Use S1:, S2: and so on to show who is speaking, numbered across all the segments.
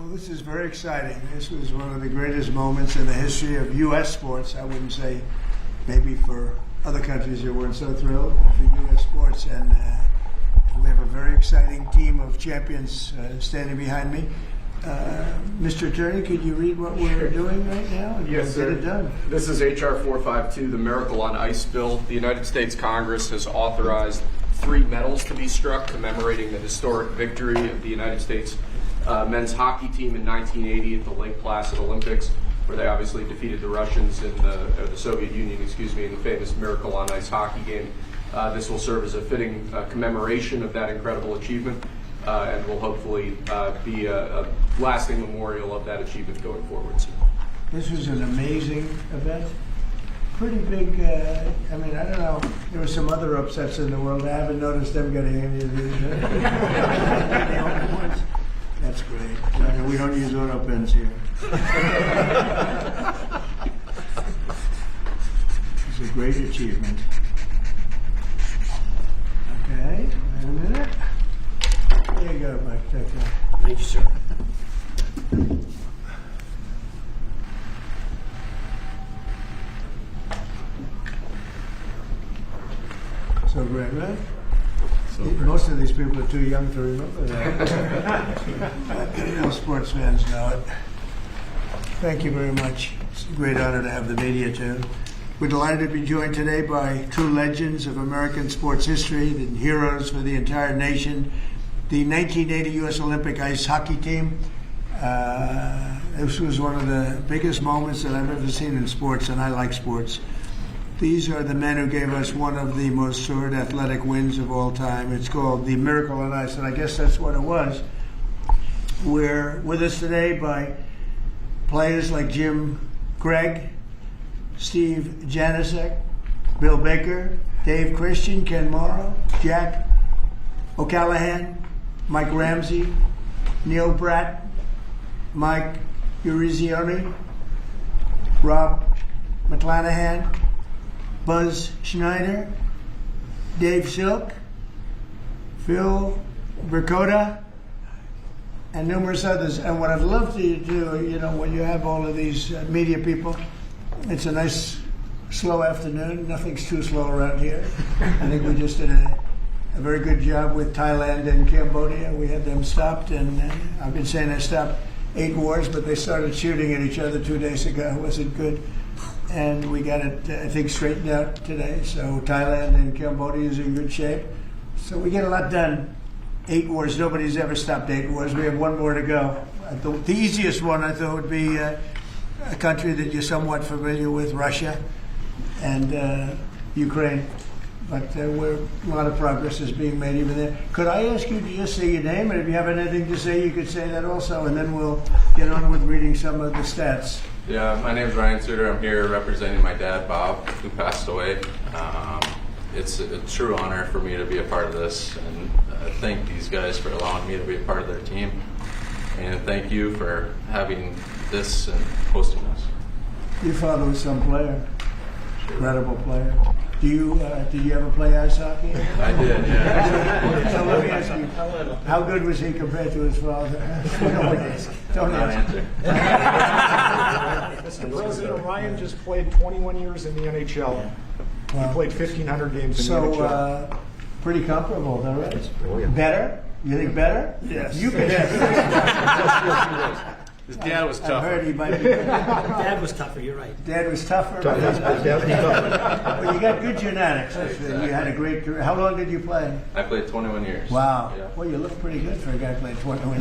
S1: Well, this is very exciting. This was one of the greatest moments in the history of U.S. sports. I wouldn't say maybe for other countries that weren't so thrilled, but for U.S. sports. And we have a very exciting team of champions standing behind me. Mr. Attorney, could you read what we're doing right now?
S2: Yes, sir.
S1: Get it done.
S2: This is H.R. 452, the Miracle on Ice bill. The United States Congress has authorized 3 medals to be struck commemorating the historic victory of the United States men's hockey team in 1980 at the Lake Placid Olympics, where they obviously defeated the Russians in the Soviet Union, in the famous Miracle on Ice hockey game. This will serve as a fitting commemoration of that incredible achievement, and will hopefully be a lasting memorial of that achievement going forward.
S1: This was an amazing event. Pretty big, I mean, I don't know, there were some other upsets in the world. I haven't noticed them getting any of these. The only ones. That's great. We don't use auto pens here. It's a great achievement. Okay, wait a minute. There you go, Mike. Take that.
S3: Thank you, sir.
S1: So great, right? Most of these people are too young to remember that. But real sports fans know it. Thank you very much. It's a great honor to have the media too. We're delighted to be joined today by true legends of American sports history and heroes for the entire nation. The 1980 U.S. Olympic ice hockey team. This was one of the biggest moments that I've ever seen in sports, and I like sports. These are the men who gave us one of the most storied athletic wins of all time. It's called the Miracle on Ice, and I guess that's what it was. We're with us today by players like Jim Craig, Steve Janicek, Bill Baker, Dave Christian, Ken Morrow, Jack O'Callahan, Mike Ramsey, Neil Bratt, Mike Urizioni, Rob McClanahan, Buzz Schneider, Dave Silk, Phil Bercoda, and numerous others. And what I'd love to do, you know, when you have all of these media people, it's a nice, slow afternoon. Nothing's too slow around here. I think we just did a very good job with Thailand and Cambodia. We had them stopped, and I've been saying they stopped 8 wars, but they started shooting at each other 2 days ago. It wasn't good. And we got it, I think, straightened out today. So Thailand and Cambodia is in good shape. So we get a lot done. 8 wars. Nobody's ever stopped 8 wars. We have 1 more to go. The easiest one, I thought, would be a country that you're somewhat familiar with, Russia and Ukraine. But a lot of progress is being made even there. Could I ask you to just say your name? And if you have anything to say, you could say that also. And then we'll get on with reading some of the stats.
S4: Yeah, my name is Ryan Suter. I'm here representing my dad, Bob, who passed away. It's a true honor for me to be a part of this, and thank these guys for allowing me to be a part of their team. And thank you for having this and hosting us.
S1: Your father was some player, incredible player. Did you ever play ice hockey?
S4: I did, yeah.
S1: So let me ask you, how good was he compared to his father? Don't answer.
S5: Mr. President, Ryan just played 21 years in the NHL. He played 1,500 games in the NHL.
S1: So, pretty comparable, though, right? Better? You think better?
S2: Yes.
S1: You can
S2: His dad was
S1: I
S2: tough.
S1: heard he might be better.
S3: Dad was tougher, you're right.
S1: Dad was tougher. But you got good genetics. You had a great career. How long did you play?
S4: I played 21 years.
S1: Wow.
S4: Yeah.
S1: Well, you look pretty good for a guy who played 21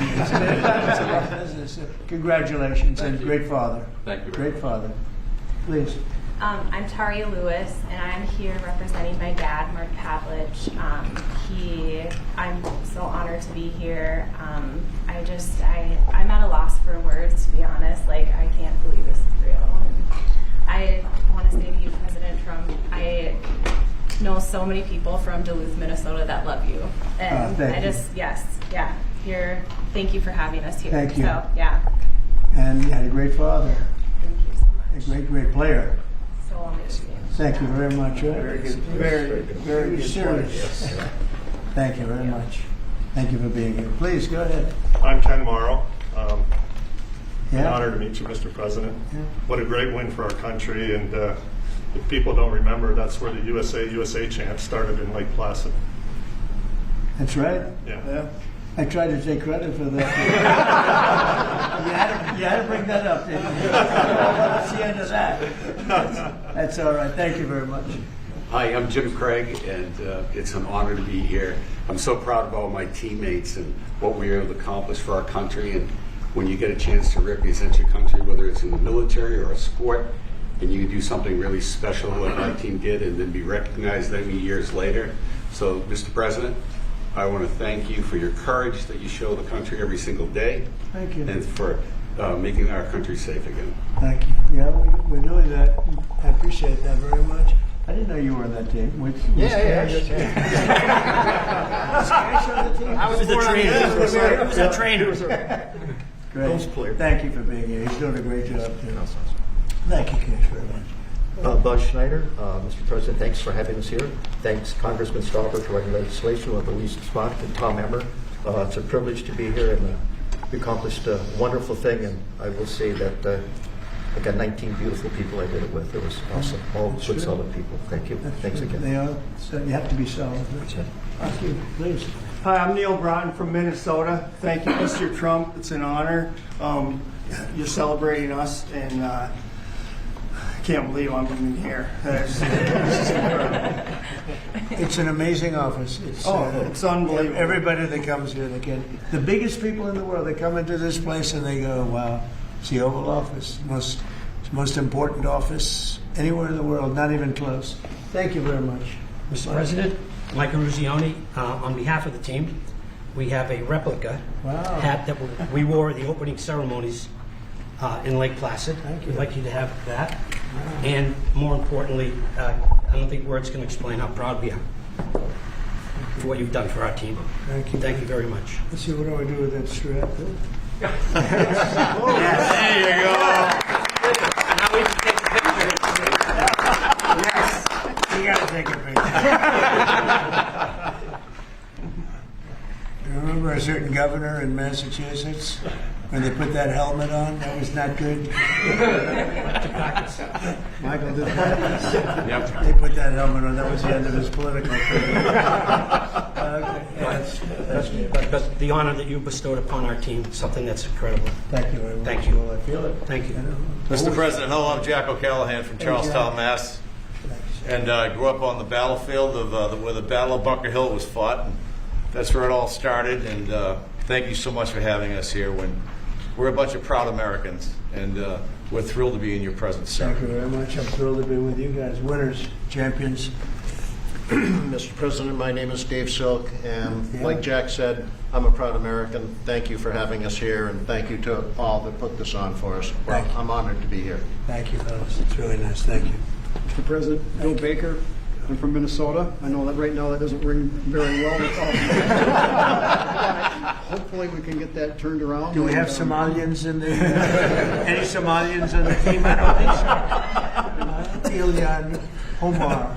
S1: years. Congratulations, and great father.
S4: Thank you.
S1: Great father. Please.
S6: I'm Taria Lewis, and I'm here representing my dad, Mark Pavlich. I'm so honored to be here. I'm at a loss for words, to be honest. Like, I can't believe this is real. And I want to say to you, President Trump, I know so many people from Duluth, Minnesota that love you. And thank you for having us here.
S1: Thank you.
S6: So, yeah.
S1: And you had a great father,
S6: Thank you so much.
S1: a great, great player.
S6: So amazing.
S1: Thank you very much.
S5: Very good.
S1: Very serious. Thank you very much. Thank you for being here. Please, go ahead.
S7: I'm Ken Morrow.
S1: Yeah.
S7: An honor to meet you, Mr. President.
S1: Yeah.
S7: What a great win for our country. And if people don't remember, that's where the USA chant started in Lake Placid.
S1: That's right.
S7: Yeah.
S1: I tried to take credit for that. you had to bring that up, didn't you? That's the end of that. That's all right. Thank you very much.
S8: Hi, I'm Jim Craig, and it's an honor to be here. I'm so proud of all my teammates and what we were able to accomplish for our country. And when you get a chance to represent your country, whether it's in the military or a sport, and you do something really special like our team did and then be recognized many years later. So, Mr. President, I want to thank you for your courage that you show the country every single day.
S1: Thank you.
S8: And for making our country safe again.
S1: Thank you. Yeah, we're doing that. I appreciate that very much. I didn't know you were on that team. Was Cash on the team?
S3: I was the trainer. I was a trainer.
S1: Great. Thank you for being here. He's doing a great job, too. Thank you, Cash, very much.
S9: Buzz Schneider, Mr. President, thanks for having us here. Thanks, Congressman Stauber, for writing legislation with Louise Smock and Tom Emmer. It's a privilege to be here, and we accomplished a wonderful thing. And I will say that I got 19 beautiful people I did it with. It was awesome. All good, solid people. Thank you. Thanks again.
S1: They are. So you have to be solid. Thank you. Please.
S10: Hi, I'm Neil Broughton from Minnesota. Thank you, Mr. Trump. It's an honor. You're celebrating us, and I can't believe I'm in here. It's incredible.
S1: It's an amazing office.
S10: It's unbelievable.
S1: Everybody that comes here, the biggest people in the world, they come into this place and they go, wow, it's the Oval Office. Most important office anywhere in the world, not even close. Thank you very much.
S3: Mr. President, Michael Ruzioni, on behalf of the team, we have a replica hat that we wore at the opening ceremonies in Lake Placid.
S1: Thank you.
S3: We'd like you to have that. And more importantly, I don't think words can explain how proud we are for what you've done for our team.
S1: Thank you.
S3: Thank you very much.
S1: Let's see, what do I do with that strap?
S3: There you go. Now we can take a picture.
S1: Yes. You got to take a picture. You remember a certain governor in Massachusetts when they put that helmet on? That was not good. Michael did that.
S2: Yep.
S1: They put that helmet on. That was the end of his political career. That's good.
S3: But the honor that you bestowed upon our team, something that's incredible.
S1: Thank you very much.
S3: Thank you.
S1: Well, I feel it.
S3: Thank you.
S11: Mr. President, hello, I'm Jack O'Callahan from Charlestown, Mass. And I grew up on the battlefield of where the Battle of Bunker Hill was fought. And that's where it all started. And thank you so much for having us here. We're a bunch of proud Americans, and we're thrilled to be in your presence, sir.
S1: Thank you very much. I'm thrilled to be with you guys. Winners, champions.
S9: Mr. President, my name is Dave Silk, and like Jack said, I'm a proud American. Thank you for having us here, and thank you to all that put this on for us. Well,
S1: Thank you.
S9: I'm honored to be here.
S1: Thank you, fellas. It's really nice. Thank you.
S10: Mr. President, Bill Baker. I'm from Minnesota. I know that right now that doesn't ring very well. Hopefully we can get that turned around.
S1: Do we have Somalians in the any Somalians on the team? I don't think so. Ilyan Omar.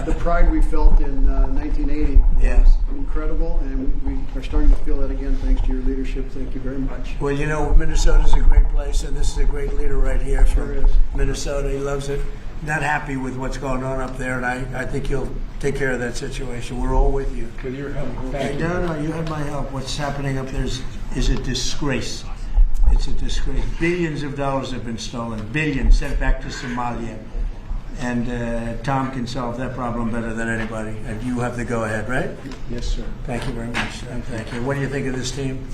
S10: The pride we felt in 1980
S1: Yes.
S10: was incredible, and we are starting to feel that again thanks to your leadership. Thank you very much.
S1: Well, you know, Minnesota's a great place, and this is a great leader right here from
S10: Sure is.
S1: Minnesota. He loves it. Not happy with what's going on up there, and I think you'll take care of that situation. We're all with you.
S5: With your help. Thank you.
S1: No, you had my help. What's happening up there is a disgrace. It's a disgrace. Billions of dollars have been stolen. Billions sent back to Somalia. And Tom can solve that problem better than anybody. And you have the go-ahead, right?
S5: Yes, sir.
S1: Thank you very much. Thank you. What do you think of this team?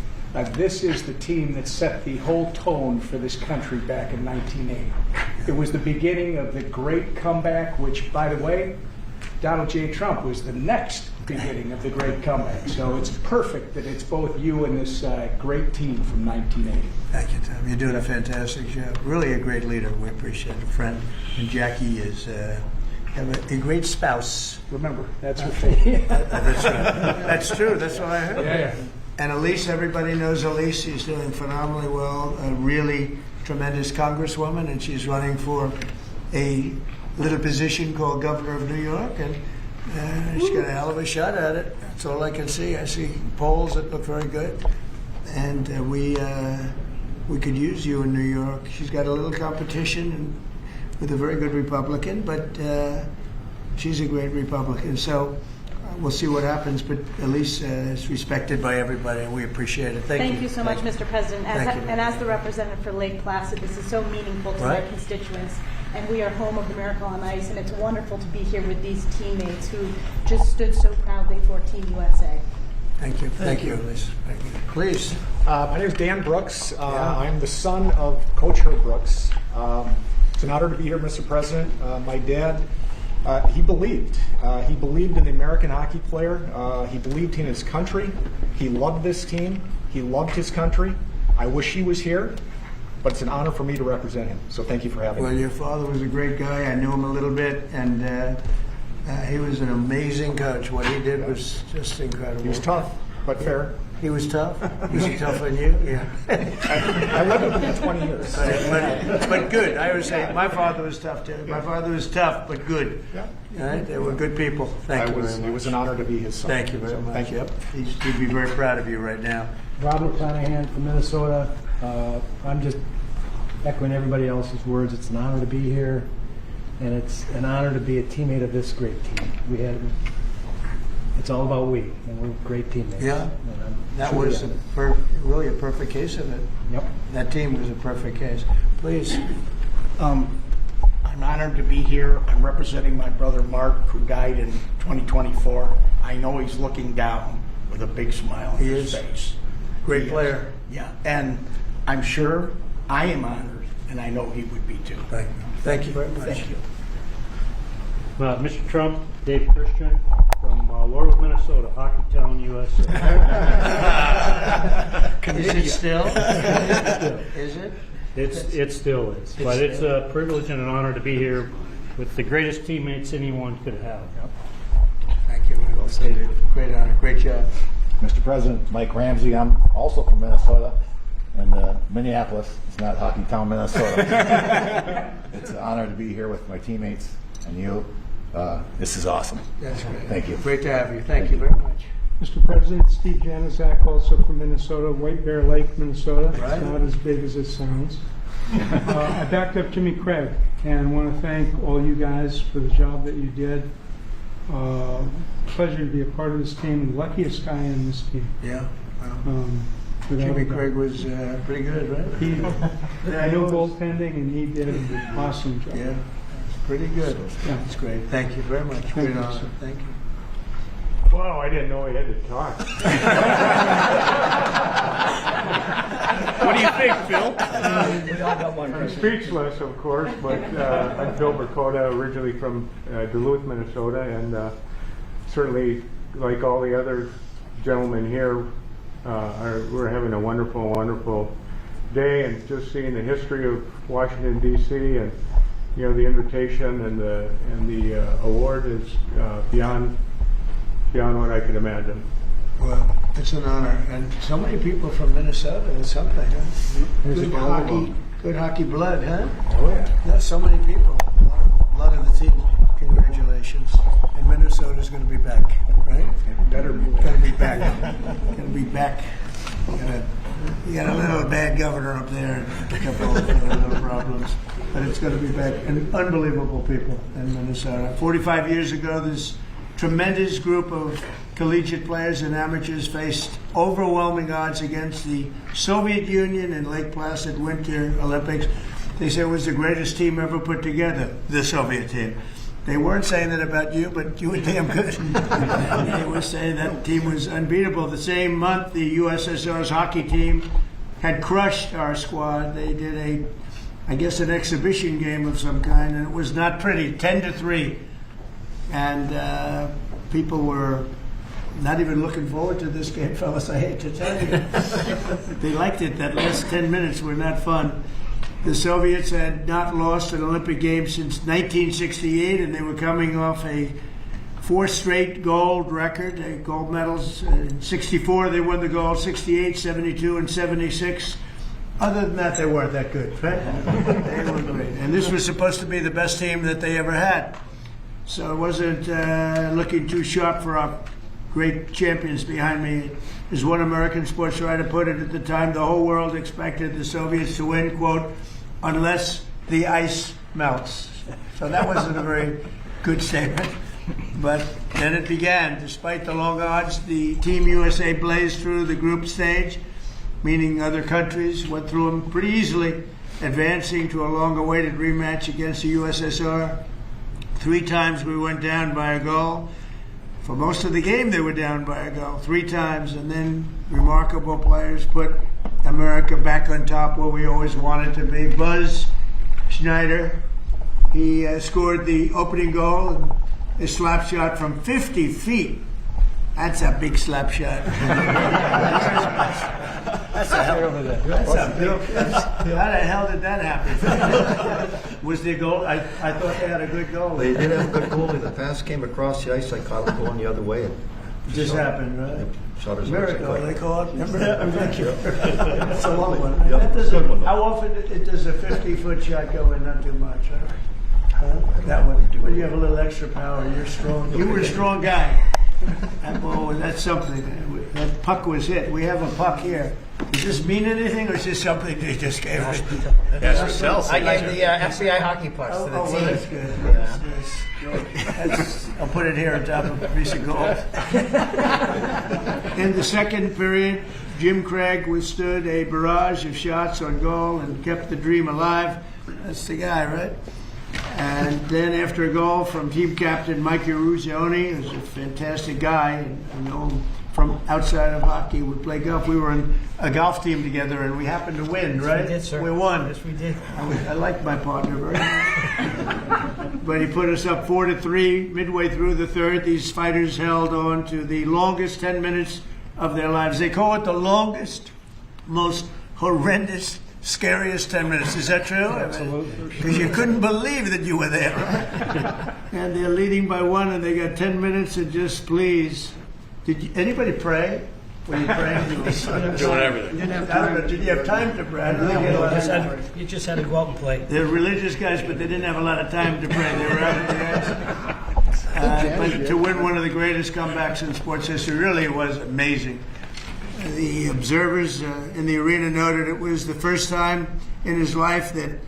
S5: This is the team that set the whole tone for this country back in 1980. It was the beginning of the great comeback, which, by the way, Donald J. Trump was the next beginning of the great comeback. So it's perfect that it's both you and this great team from 1980.
S1: Thank you, Tom. You're doing a fantastic job. Really a great leader. We appreciate it, friend. And Jackie is a great spouse.
S5: Remember, that's what they...
S1: That's right. That's true. That's what I heard.
S5: Yeah.
S1: And Elise, everybody knows Elise. She's doing phenomenally well. A really tremendous congresswoman, and she's running for a little position called Governor of New York, and she's got a hell of a shot at it. That's all I can see. I see polls that look very good, and we we could use you in New York. She's got a little competition with a very good Republican, but she's a great Republican. So we'll see what happens, but at least it's respected by everybody, and we appreciate it.
S12: Thank you so much, Mr. President. And as the representative for Lake Placid, this is so meaningful to my constituents. And we are home of the Miracle on Ice, and it's wonderful to be here with these teammates who just stood so proudly for Team USA.
S1: Thank you. Thank you, Liz. Thank you. Please.
S13: My name is Dan Brooks. I'm the son of Coach Herb Brooks. It's an honor to be here, Mr. President. My dad, he believed. He believed in the American hockey player. He believed in his country. He loved this team. He loved his country. I wish he was here, but it's an honor for me to represent him. So thank you for having me.
S1: Well, your father was a great guy. I knew him a little bit, and he was an amazing coach. What he did was just incredible.
S13: He was tough, but fair.
S1: He was tough? Was he tough on you? Yeah.
S13: I lived with him for 20 years.
S1: But good. I always say my father was tough too. My father was tough, but good.
S13: Yeah.
S1: All right? They were good people. Thank you very much.
S13: It was an honor to be his son.
S1: Thank you very much.
S13: Thank you.
S1: Yep. He'd be very proud of you right now.
S14: Robert Clanahan from Minnesota. I'm just echoing everybody else's words. It's an honor to be here, and it's an honor to be a teammate of this great team. It's all about we, and we're great teammates.
S1: Yeah, that was really a perfect case of it.
S14: Yep.
S1: That team was a perfect case. Please.
S5: I'm honored to be here. I'm representing my brother Mark, who died in 2024. I know he's looking down with a big smile on his face.
S1: Great player.
S5: Yeah, and I'm sure I am honored, and I know he would be too.
S1: Thank you. Thank you very much.
S5: Thank you.
S14: Mr. Trump, Dave Christian from Laurel, Minnesota, Hockey Town, USA.
S1: Is it still? Is it?
S14: It still is. But it's a privilege and an honor to be here with the greatest teammates anyone could have.
S1: Thank you. Well stated. Great honor. Great job.
S15: Mr. President, Mike Ramsey. I'm also from Minnesota, and Minneapolis. It's not Hockey Town, Minnesota. It's an honor to be here with my teammates and you. This is awesome.
S1: That's great.
S15: Thank you.
S1: Great to have you. Thank you very much.
S16: Mr. President, Steve Januzak, also from Minnesota, White Bear Lake, Minnesota.
S1: Right.
S16: It's not as big as it sounds. I backed up Jimmy Craig, and I want to thank all you guys for the job that you did. Pleasure to be a part of this team. The luckiest guy in this team.
S1: Yeah. Wow. Jimmy Craig was pretty good, right?
S16: I know goaltending, and he did an awesome job.
S1: Yeah. Pretty good.
S16: Yeah.
S1: That's great. Thank you very much. Great honor. Thank you.
S16: Wow, I didn't know he had to talk.
S5: What do you think, Phil?
S16: I'm speechless, of course, but I'm Phil Burkota, originally from Duluth, Minnesota, and certainly, like all the other gentlemen here, we're having a wonderful, wonderful day, and just seeing the history of Washington, D.C., and the invitation and the award is beyond what I could imagine.
S1: Well, it's an honor, and so many people from Minnesota. It's something. Huh? Good hockey blood, huh?
S15: Oh yeah.
S1: Not so many people. A lot of the team. Congratulations. And Minnesota's going to be back, right?
S5: Better be.
S1: Going to be back. Going to be back. You got a little bad governor up there, a couple of little problems, but it's going to be back. And unbelievable people in Minnesota. 45 years ago, this tremendous group of collegiate players and amateurs faced overwhelming odds against the Soviet Union in Lake Placid Winter Olympics. They said it was the greatest team ever put together, the Soviet team. They weren't saying that about you, but you were damn good. They were saying that team was unbeatable. The same month, the USSR's hockey team had crushed our squad. They did an exhibition game of some kind, and it was not pretty, 10-3. And people were not even looking forward to this game, fellas, I hate to tell you. They liked it. That last 10 minutes were not fun. The Soviets had not lost an Olympic game since 1968, and they were coming off a 4 straight gold record, gold medals. In 64, they won the gold, 68, 72, and 76. Other than that, they weren't that good, right? They were great. And this was supposed to be the best team that they ever had. So it wasn't looking too sharp for our great champions behind me. As one American sports writer put it at the time, the whole world expected the Soviets to win, quote, unless the ice melts. So that wasn't a very good statement. But then it began. Despite the long odds, the Team USA blazed through the group stage, meaning other countries went through them pretty easily, advancing to a long-awaited rematch against the USSR. 3 times we went down by a goal. For most of the game, they were down by a goal 3 times, and then remarkable players put America back on top where we always wanted to be. Buzz Schneider, he scored the opening goal, and a slap shot from 50 feet. That's a big slap shot. That's a hell of a big. How the hell did that happen? Was their goal? I thought they had a good goal.
S9: They did have a good goalie. The pass came across the ice. I caught it going the other way. And
S1: just happened, right?
S9: Shot his
S1: Miracle, they call it. Remember that?
S9: Thank you.
S1: That's a long one.
S9: Yep.
S1: That doesn't,
S9: Good one, though.
S1: how often does a 50-foot shot go in? Not too much. Huh? That one. When you have a little extra power, you're strong. You were a strong guy. That ball, that's something. That puck was hit. We have a puck here. Does this mean anything, or is this something they just gave us?
S17: I gave the FBI hockey pucks to the
S1: well,
S17: team.
S1: that's good. I'll put it here on top of a piece of gold. In the second period, Jim Craig withstood a barrage of shots on goal and kept the dream alive. That's the guy, right? And then after a goal from team captain Mikey Ruzioni, who's a fantastic guy, and I know him from outside of hockey, would play golf. We were in a golf team together, and we happened to win, right?
S3: We did, sir.
S1: We won.
S3: Yes, we did.
S1: I liked my partner very much. But he put us up 4-3. Midway through the third, these fighters held on to the longest 10 minutes of their lives. They call it the longest, most horrendous, scariest 10 minutes. Is that true?
S14: Absolutely.
S1: Because you couldn't believe that you were there, right? And they're leading by 1, and they got 10 minutes, and just please. Did anybody pray? Were you praying?
S11: Doing everything.
S1: Did you have time to pray? I don't think you had a lot of time.
S3: You just had to go out and play.
S1: They're religious guys, but they didn't have a lot of time to pray. They were out of the ice. But to win one of the greatest comebacks in sports history really was amazing. The observers in the arena noted it was the first time in his life that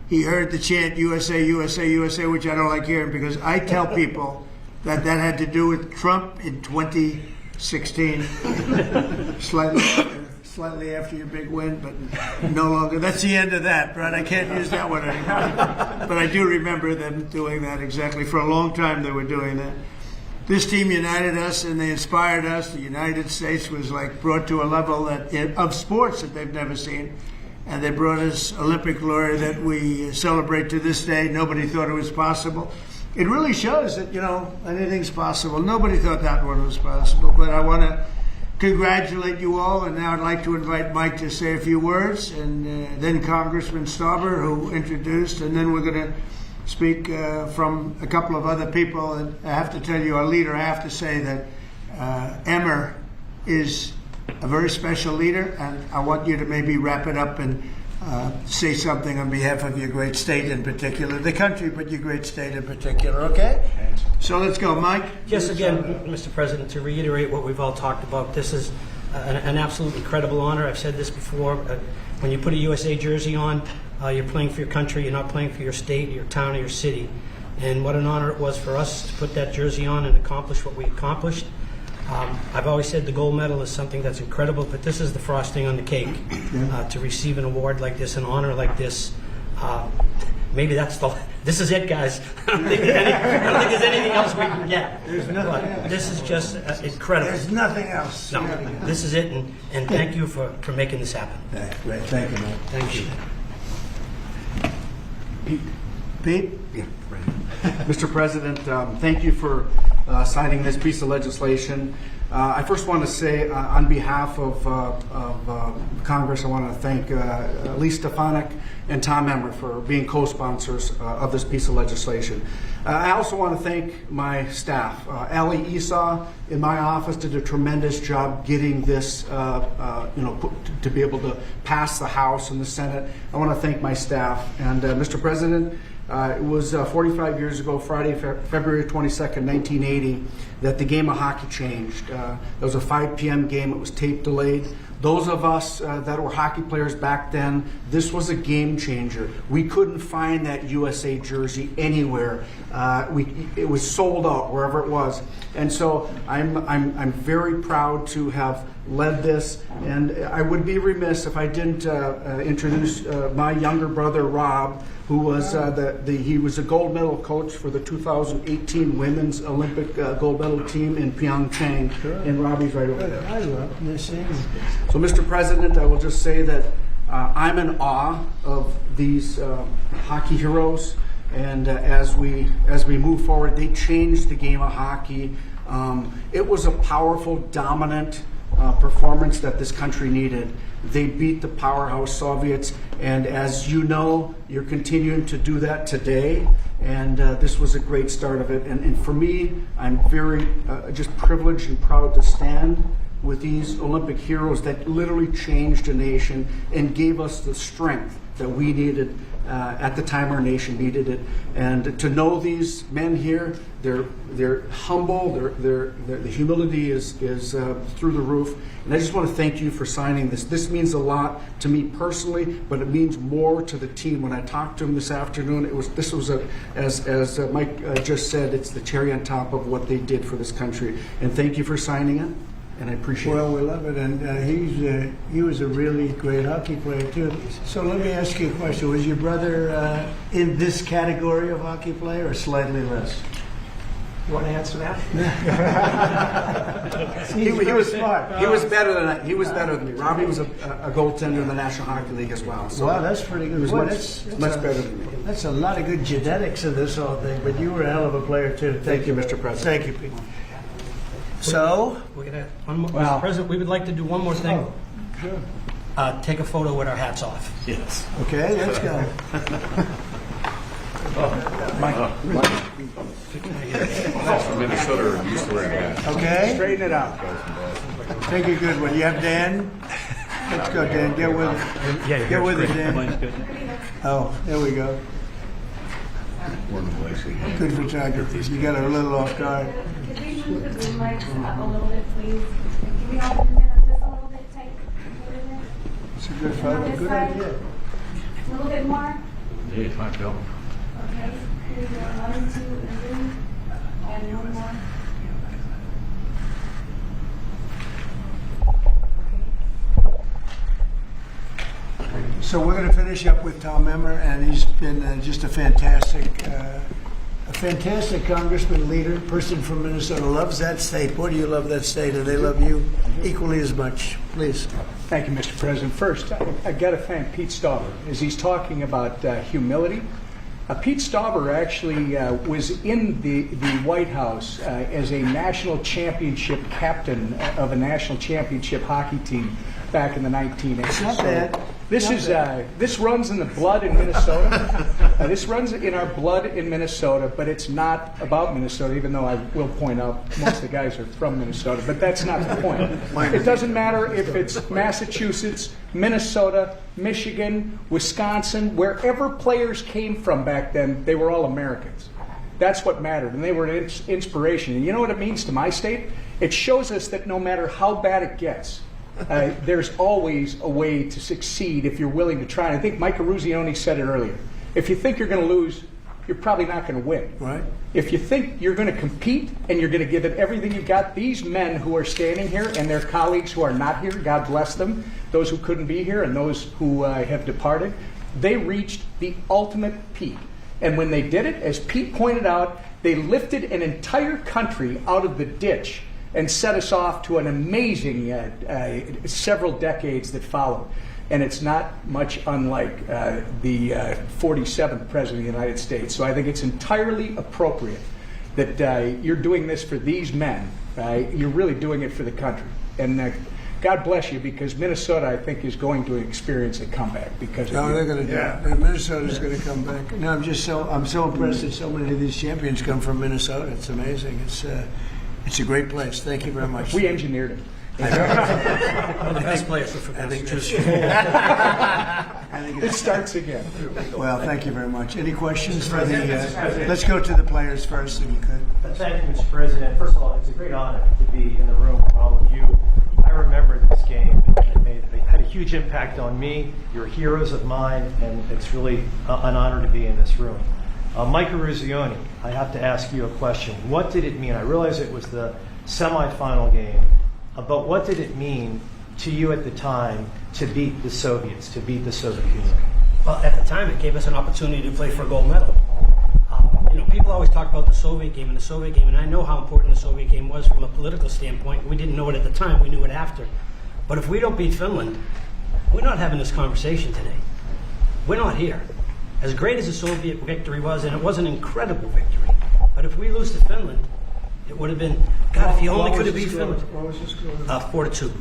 S1: he heard the chant USA, USA, USA, which I don't like hearing because I tell people that had to do with Trump in 2016, slightly after your big win, but no longer. That's the end of that, right? I can't use that one anymore. But I do remember them doing that exactly. For a long time they were doing that. This team united us and they inspired us. The United States was like brought to a level of sports that they've never seen. And they brought us Olympic glory that we celebrate to this day. Nobody thought it was possible. It really shows that, anything's possible. Nobody thought that one was possible. But I want to congratulate you all. And now I'd like to invite Mike to say a few words. And then Congressman Stauber, who introduced. And then we're going to speak from a couple of other people. And I have to tell you, our leader, I have to say that Emmer is a very special leader. And I want you to maybe wrap it up and say something on behalf of your great state in particular, the country, but your great state in particular, okay? So let's go, Mike.
S3: Yes, again, Mr. President, to reiterate what we've all talked about, this is an absolutely incredible honor. I've said this before. When you put a USA jersey on, you're playing for your country. You're not playing for your state, your town, or your city. And what an honor it was for us to put that jersey on and accomplish what we accomplished. I've always said the gold medal is something that's incredible, but this is the frosting on the cake. To receive an award like this, an honor like this, maybe this is it, guys. I don't think there's anything else we can get.
S1: There's nothing.
S3: This is just incredible.
S1: There's nothing else.
S3: No, this is it, and thank you for making this happen.
S1: Great, thank you, Mike.
S3: Thank you.
S1: Pete?
S17: Yeah, right. Mr. President, thank you for signing this piece of legislation. I first want to say, on behalf of Congress, I want to thank Lee Stefanik and Tom Emmer for being co-sponsors of this piece of legislation. I also want to thank my staff. Ali Esau in my office did a tremendous job getting this, to be able to pass the House and the Senate. I want to thank my staff. And Mr. President, It was 45 years ago, Friday, February 22nd, 1980, that the game of hockey changed. It was a 5 p.m. game. It was tape delayed. Those of us that were hockey players back then, this was a game changer. We couldn't find that USA jersey anywhere. It was sold out wherever it was. And so I'm very proud to have led this. And I would be remiss if I didn't introduce my younger brother, Rob, who was he was a gold medal coach for the 2018 Women's Olympic gold medal team in Pyeongchang. Sure. And Robbie's right over there.
S1: Hi, Rob. Nice seeing you.
S17: So, Mr. President, I will just say that I'm in awe of these hockey heroes, and as we move forward, they changed the game of hockey. It was a powerful, dominant performance that this country needed. They beat the powerhouse Soviets, and as you know, you're continuing to do that today, and this was a great start of it. And for me, I'm very just privileged and proud to stand with these Olympic heroes that literally changed a nation and gave us the strength that we needed at the time our nation needed it. And to know these men here, they're humble, the humility is through the roof. And I just want to thank you for signing this. This means a lot to me personally, but it means more to the team. When I talked to them this afternoon, as Mike just said, it's the cherry on top of what they did for this country. And thank you for signing it. And I appreciate it.
S1: Well, we love it, and he was a really great hockey player too. So let me ask you a question: was your brother in this category of hockey player, or slightly less?
S5: You want to answer that?
S17: he was smart. He was better than me. Robbie was a goaltender in the National Hockey League as well. So
S1: wow, that's pretty good.
S17: He was much better than me.
S1: That's a lot of good genetics in this whole thing. But you were a hell of a player too.
S17: Thank you, Mr. President.
S1: Thank you, Pete. So,
S3: we're gonna Mr. President, we would like to do one more thing.
S1: Oh, sure.
S3: Take a photo with our hats off.
S1: Yes. Okay, let's go.
S8: That's from Minnesota and used to wearing hats.
S1: Okay.
S5: Straighten it out.
S1: Take a good one. You have Dan? Let's go, Dan. Get with it.
S18: Yeah,
S1: Get with it,
S18: great.
S1: Dan.
S18: Mine's good.
S1: Oh, there we go. Good photography. You got a little off guard.
S6: Could we move the boom lights up a little bit, please? Can we all move it up just a little bit tight?
S1: It's a good
S6: On
S1: photo.
S6: this
S1: Good
S6: side?
S1: idea.
S6: A little bit more?
S18: Yeah, fine, Bill.
S6: Okay. Here we go. 1, 2, and 3. And one more.
S1: So we're going to finish up with Tom Emmer, and he's been just a fantastic congressman, leader, person from Minnesota. Loves that state. Boy, do you love that state, and they love you equally as much. Please.
S5: Thank you, Mr. President. First, I got to thank Pete Stauber as he's talking about humility. Pete Stauber actually was in the White House as a national championship captain of a national championship hockey team back in the 1980s.
S1: It's not bad.
S5: This runs in the blood in Minnesota. This runs in our blood in Minnesota, but it's not about Minnesota, even though I will point out most of the guys are from Minnesota, but that's not the point. It doesn't matter if it's Massachusetts, Minnesota, Michigan, Wisconsin, wherever players came from back then, they were all Americans. That's what mattered, and they were an inspiration. And you know what it means to my state? It shows us that no matter how bad it gets, there's always a way to succeed if you're willing to try. And I think Mike Eruzione said it earlier. If you think you're going to lose, you're probably not going to win.
S1: Right.
S5: If you think you're going to compete and you're going to give it everything you've got, these men who are standing here and their colleagues who are not here, God bless them, those who couldn't be here and those who have departed, they reached the ultimate peak. And when they did it, as Pete pointed out, they lifted an entire country out of the ditch and set us off to an amazing several decades that followed. And it's not much unlike the 47th President of the United States. So I think it's entirely appropriate that you're doing this for these men. You're really doing it for the country. And God bless you, because Minnesota, I think, is going to experience a comeback because of you.
S1: They're going to do it. Minnesota's going to come back. No, I'm so impressed that so many of these champions come from Minnesota. It's amazing. It's a great place. Thank you very much.
S5: We engineered it.
S3: One of the best players for
S1: I think
S3: just
S1: I
S5: It starts again.
S1: Well, thank you very much. Any questions for the, let's go to the players first, if you could.
S14: Thank you, Mr. President. First of all, it's a great honor to be in the room with all of you. I remember this game, and it had a huge impact on me. You're heroes of mine, and it's really an honor to be in this room. Mike Eruzione, I have to ask you a question. What did it mean? I realize it was the semifinal game, but what did it mean to you at the time to beat the Soviets, to beat the Soviet Union?
S3: Well, at the time, it gave us an opportunity to play for a gold medal. People always talk about the Soviet game and the Soviet game, and I know how important the Soviet game was from a political standpoint. We didn't know it at the time, we knew it after. But if we don't beat Finland, we're not having this conversation today. We're not here. As great as the Soviet victory was, and it was an incredible victory, but if we lose to Finland, it would have been, God, if you only could have beat Finland.
S1: What was the score?
S3: 4-2.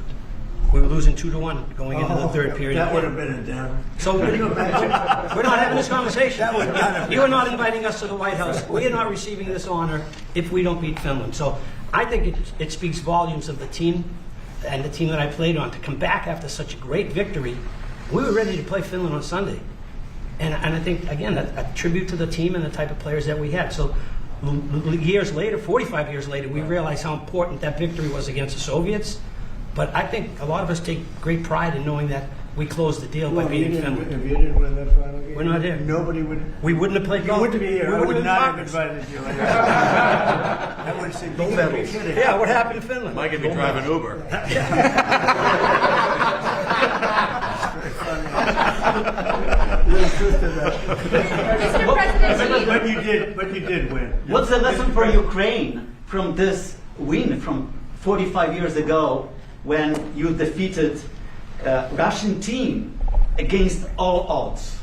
S3: We were losing 2-1 going into the third period.
S1: That would have been a downer.
S3: So we're not having this conversation. You are not inviting us to the White House. We are not receiving this honor if we don't beat Finland. So I think it speaks volumes of the team and the team that I played on to come back after such a great victory. We were ready to play Finland on Sunday. And I think, again, a tribute to the team and the type of players that we had. So years later, 45 years later, we realized how important that victory was against the Soviets. But I think a lot of us take great pride in knowing that we closed the deal by beating Finland.
S1: If you didn't win that final game,
S3: we're not here.
S1: Nobody would.
S3: We wouldn't have played golf.
S1: You wouldn't be here. I would not have invited you. I would have said, "Don't be kidding."
S3: Yeah, what happened in Finland?
S11: Mike could be driving Uber.
S1: There's truth to that.
S6: Mr. President,
S1: But you did win.
S18: What's the lesson for Ukraine from this win from 45 years ago when you defeated a Russian team against all odds?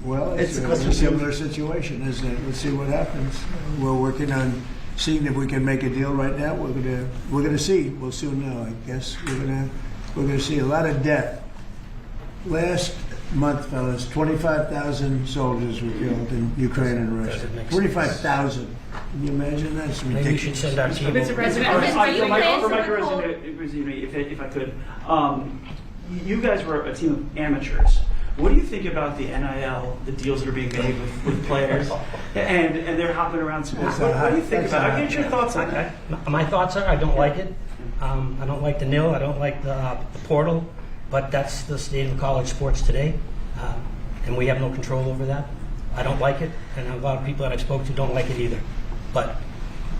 S1: Well, it's a similar situation, isn't it? Let's see what happens. We're working on seeing if we can make a deal right now. We're gonna see. We'll soon know, I guess. We're gonna see a lot of death. Last month, fellas, 25,000 soldiers were killed in Ukraine and Russia. 25,000. Can you imagine that? It's
S3: Maybe we should send our team.
S6: Mr. President,
S19: For Mike Eruzione, if I could, you guys were a team of amateurs. What do you think about the NIL, the deals that are being made with players, and they're hopping around sports? What do you think about it? I get your thoughts on that.
S3: My thoughts are I don't like it. I don't like the nil. I don't like the portal. But that's the state of college sports today, and we have no control over that. I don't like it, and a lot of people that I've spoken to don't like it either. But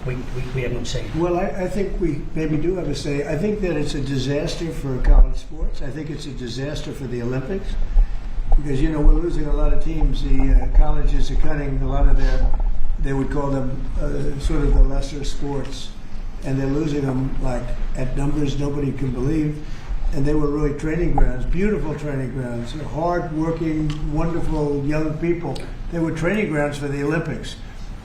S3: we have no say.
S1: Well, I think we maybe do have a say. I think that it's a disaster for college sports. I think it's a disaster for the Olympics because, we're losing a lot of teams. The colleges are cutting a lot of they would call them sort of the lesser sports, and they're losing them like at numbers nobody can believe. And they were really training grounds, beautiful training grounds, hard-working, wonderful young people. They were training grounds for the Olympics.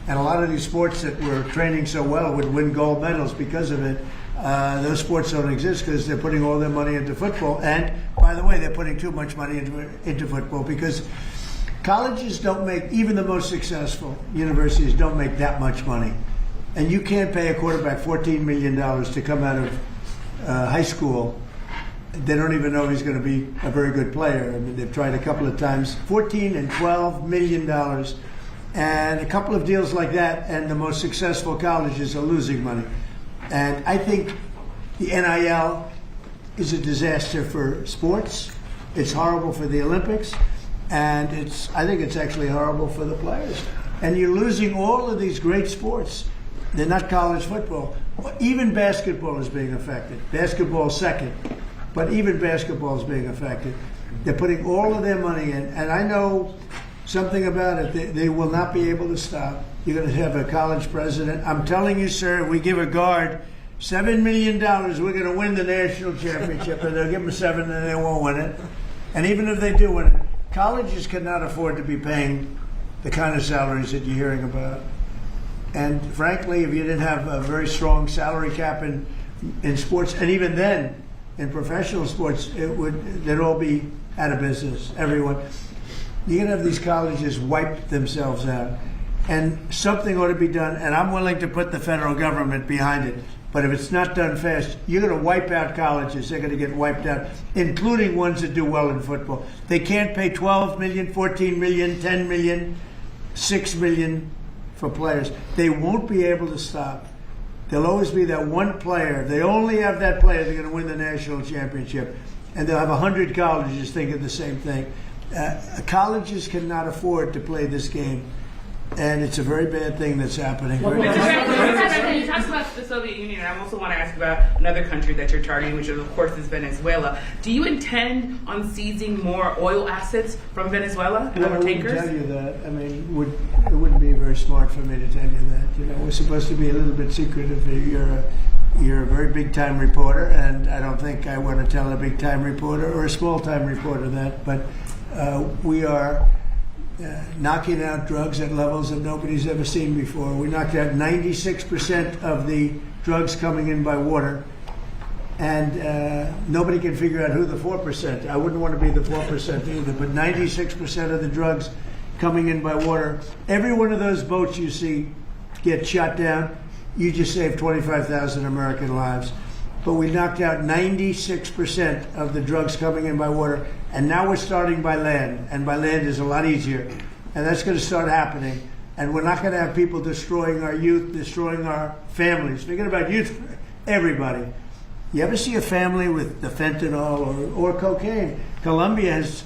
S1: And a lot of these sports that were training so well would win gold medals because of it. Those sports don't exist because they're putting all their money into football. And, by the way, they're putting too much money into football because colleges don't make, even the most successful universities don't make that much money. And you can't pay a quarterback $14 million to come out of high school. They don't even know he's going to be a very good player. I mean, they've tried a couple of times. $14 and $12 million. And a couple of deals like that, and the most successful colleges are losing money. And I think the NIL is a disaster for sports. It's horrible for the Olympics. And I think it's actually horrible for the players. And you're losing all of these great sports. They're not college football. Even basketball is being affected. Basketball second. But even basketball is being affected. They're putting all of their money in, and I know something about it. They will not be able to stop. You're going to have a college president. I'm telling you, sir, we give a guard $7 million. We're going to win the national championship, and they'll give them $7 and they won't win it. And even if they do win it, colleges cannot afford to be paying the kind of salaries that you're hearing about. And frankly, if you didn't have a very strong salary cap in sports, and even then, in professional sports, they'd all be out of business, everyone. You're going to have these colleges wipe themselves out. And something ought to be done, and I'm willing to put the federal government behind it. But if it's not done fast, you're going to wipe out colleges. They're going to get wiped out, including ones that do well in football. They can't pay $12 million, $14 million, $10 million, $6 million for players. They won't be able to stop. There'll always be that one player. They only have that player. They're going to win the national championship. And they'll have 100 colleges thinking the same thing. Colleges cannot afford to play this game. And it's a very bad thing that's happening.
S20: Mr. President, you talked about the Soviet Union, and I also want to ask about another country that you're targeting, which of course is Venezuela. Do you intend on seizing more oil assets from Venezuela and
S1: I wouldn't
S20: tankers?
S1: tell you that. I mean, it wouldn't be very smart for me to tell you that. You know, we're supposed to be a little bit secretive. You're a very big time reporter, and I don't think I want to tell a big time reporter or a small time reporter that. But we are knocking out drugs at levels that nobody's ever seen before. We knocked out 96% of the drugs coming in by water, and nobody can figure out who the 4%. I wouldn't want to be the 4% either, but 96% of the drugs coming in by water. Every one of those boats you see get shot down, you just saved 25,000 American lives. But we knocked out 96% of the drugs coming in by water, and now we're starting by land, and by land is a lot easier, and that's going to start happening. And we're not going to have people destroying our youth, destroying our families. Thinking about youth, everybody. You ever see a family with the fentanyl or cocaine? Colombia has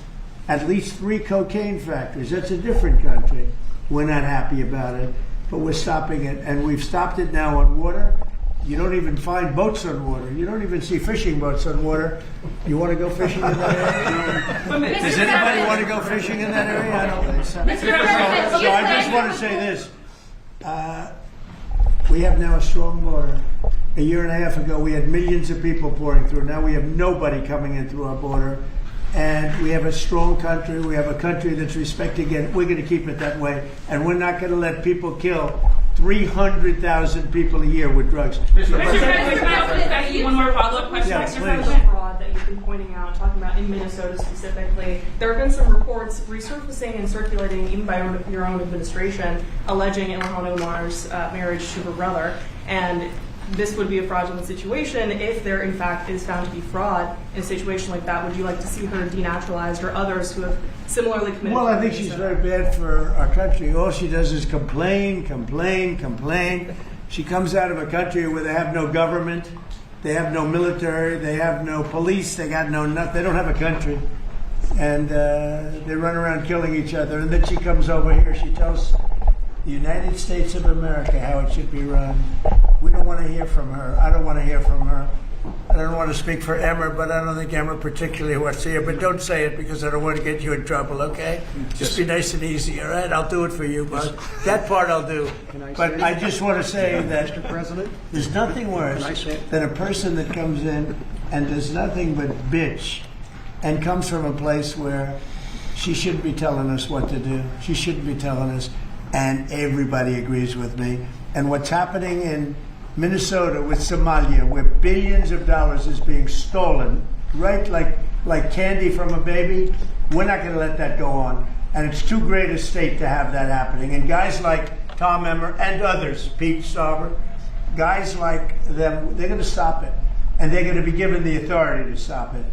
S1: at least 3 cocaine factories. That's a different country. We're not happy about it, but we're stopping it, and we've stopped it now on water. You don't even find boats on water. You don't even see fishing boats on water. You want to go fishing in that area? Does anybody want to go fishing in that area? I don't think so. So I just want to say this. We have now a strong border. A year and a half ago, we had millions of people pouring through. Now we have nobody coming in through our border. And we have a strong country. We have a country that's respected. Again, we're going to keep it that way. And we're not going to let people kill 300,000 people a year with drugs.
S20: Mr. President, one more follow-up question.
S1: Yeah,
S20: Mr.
S1: please.
S20: President, fraud that you've been pointing out, talking about in Minnesota specifically, there have been some reports resurfacing and circulating, even by your own administration, alleging Ilhan Omar's marriage to her brother. And this would be a fraudulent situation if there, in fact, is found to be fraud in a situation like that. Would you like to see her denaturalized or others who have similarly committed?
S1: Well, I think she's very bad for our country. All she does is complain, complain, complain. She comes out of a country where they have no government, they have no military, they have no police, they got no nothing. They don't have a country, and they run around killing each other. And then she comes over here. She tells the United States of America how it should be run. We don't want to hear from her. I don't want to hear from her. I don't want to speak for Emmer, but I don't think Emmer particularly wants to hear. But don't say it because I don't want to get you in trouble, okay? Just be nice and easy, all right? I'll do it for you, but that part I'll do. But I just want to say that
S14: Mr. President,
S1: there's nothing worse than a person that comes in and does nothing but bitch and comes from a place where she shouldn't be telling us what to do. She shouldn't be telling us. And everybody agrees with me. And what's happening in Minnesota with Somalia, where billions of dollars is being stolen, right, like candy from a baby, we're not going to let that go on. And it's too great a state to have that happening. And guys like Tom Emmer and others, Pete Stauber, guys like them, they're going to stop it. And they're going to be given the authority to stop it.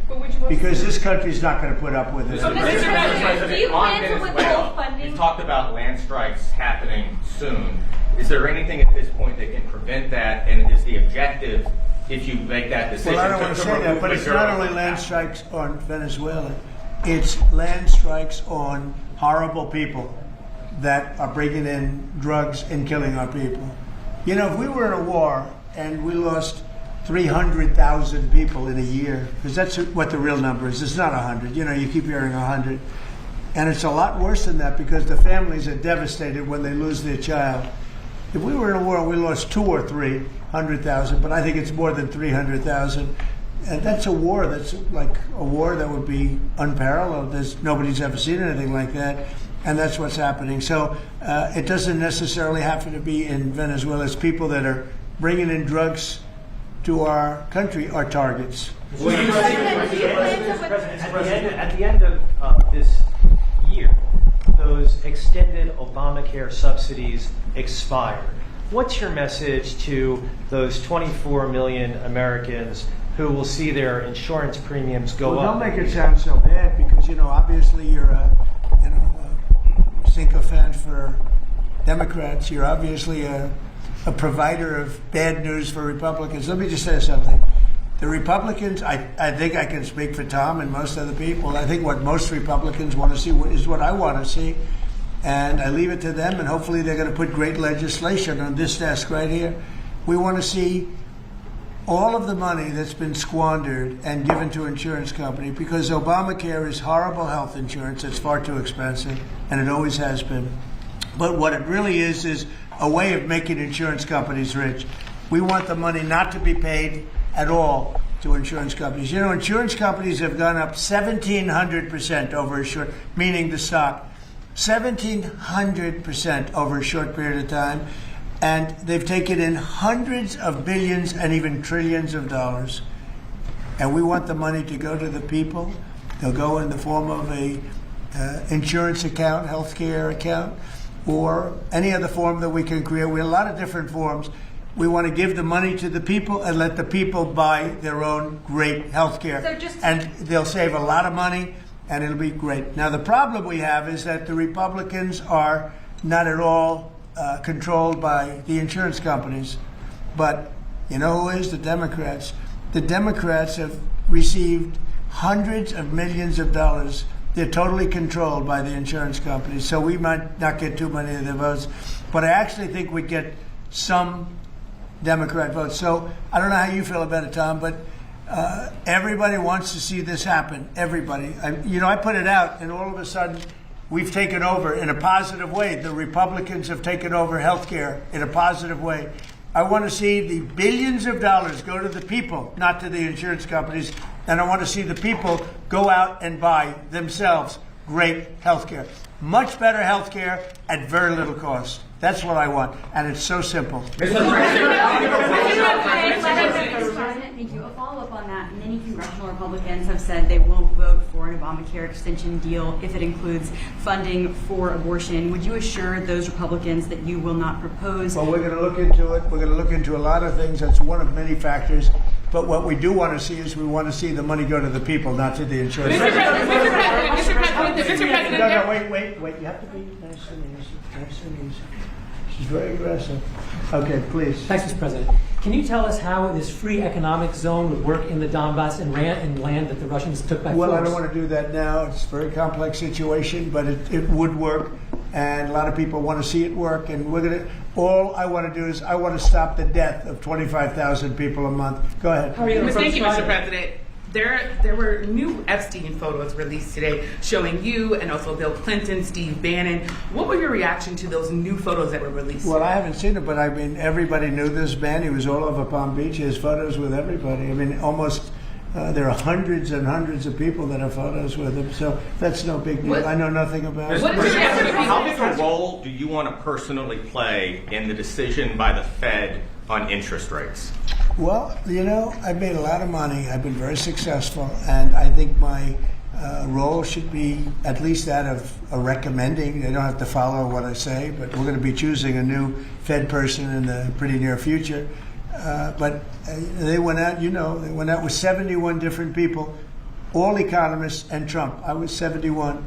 S1: Because this country's not going to put up with it.
S21: Mr. President, do you plan to withhold funding? You've talked about land strikes happening soon. Is there anything at this point that can prevent that? And is the objective, if you make that decision,
S1: well, I don't want to say that, but it's not only land strikes on Venezuela. It's land strikes on horrible people that are bringing in drugs and killing our people. You know, if we were in a war and we lost 300,000 people in a year, because that's what the real number is. It's not 100. You know, you keep hearing 100. And it's a lot worse than that because the families are devastated when they lose their child. If we were in a war and we lost 200,000 or 300,000, but I think it's more than 300,000, and that's a war. That's like a war that would be unparalleled. Nobody's ever seen anything like that. And that's what's happening. So it doesn't necessarily have to be in Venezuela. It's people that are bringing in drugs to our country are targets.
S22: At the end of this year, those extended Obamacare subsidies expire. What's your message to those 24 million Americans who will see their insurance premiums go
S1: Well,
S22: up?
S1: don't make it sound so bad because, obviously you're a sycophant for Democrats. You're obviously a provider of bad news for Republicans. Let me just say something. The Republicans, I think I can speak for Tom and most other people. I think what most Republicans want to see is what I want to see. And I leave it to them, and hopefully they're going to put great legislation on this desk right here. We want to see all of the money that's been squandered and given to insurance companies, because Obamacare is horrible health insurance. It's far too expensive, and it always has been. But what it really is a way of making insurance companies rich. We want the money not to be paid at all to insurance companies. Insurance companies have gone up 1,700% over a short, meaning the stock, 1,700% over a short period of time. And they've taken in hundreds of billions and even trillions of dollars. And we want the money to go to the people. They'll go in the form of a insurance account, healthcare account, or any other form that we can create. We have a lot of different forms. We want to give the money to the people and let the people buy their own great health care. And they'll save a lot of money, and it'll be great. Now, the problem we have is that the Republicans are not at all controlled by the insurance companies. But you know who is? The Democrats. The Democrats have received hundreds of millions of dollars. They're totally controlled by the insurance companies. So we might not get too many of their votes. But I actually think we'd get some Democrat votes. So I don't know how you feel about it, Tom, but everybody wants to see this happen. Everybody. I put it out, and all of a sudden we've taken over in a positive way. The Republicans have taken over health care in a positive way. I want to see the billions of dollars go to the people, not to the insurance companies. And I want to see the people go out and buy themselves great health care. Much better health care at very little cost. That's what I want. And it's so simple.
S4: Thank you. A follow-up on that. Many congressional Republicans have said they won't vote for an Obamacare extension deal if it includes funding for abortion. Would you assure those Republicans that you will not propose?
S1: Well, we're going to look into it. We're going to look into a lot of things. That's one of many factors. But what we do want to see is we want to see the money go to the people, not to the insurance companies.
S20: Mr. President.
S1: No, wait. You have to be nice and easy. She's very aggressive. Okay, please.
S7: Thanks, Mr. President. Can you tell us how this free economic zone would work in the Donbass and land that the Russians took by force?
S1: Well, I don't want to do that now. It's a very complex situation, but it would work, and a lot of people want to see it work. And all I want to do is I want to stop the death of 25,000 people a month. Go ahead.
S23: Thank you, Mr. President. There were new Epstein photos released today showing you and also Bill Clinton, Steve Bannon. What were your reaction to those new photos that were released?
S1: Well, I haven't seen it, but everybody knew this man. He was all over Palm Beach. He has photos with everybody. Almost there are hundreds and hundreds of people that have photos with him. So that's no big deal. I know nothing about it.
S21: How big a role do you want to personally play in the decision by the Fed on interest rates?
S1: Well, I've made a lot of money. I've been very successful, and I think my role should be at least that of a recommending. They don't have to follow what I say, but we're going to be choosing a new Fed person in the pretty near future. But they went out, they went out with 71 different people, all economists and Trump. I was 71.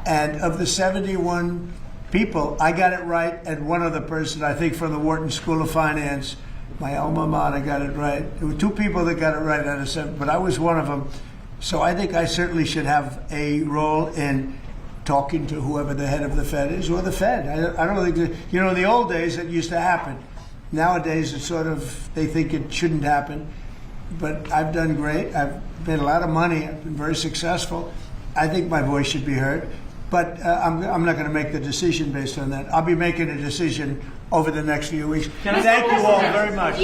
S1: And of the 71 people, I got it right, and one other person, I think from the Wharton School of Finance, my alma mater, got it right. There were two people that got it right out of 7, but I was one of them. So I think I certainly should have a role in talking to whoever the head of the Fed is, or the Fed. I don't think that, in the old days it used to happen. Nowadays it's they think it shouldn't happen. But I've done great. I've made a lot of money. I've been very successful. I think my voice should be heard. But I'm not going to make the decision based on that. I'll be making a decision over the next few weeks. Thank you all very much.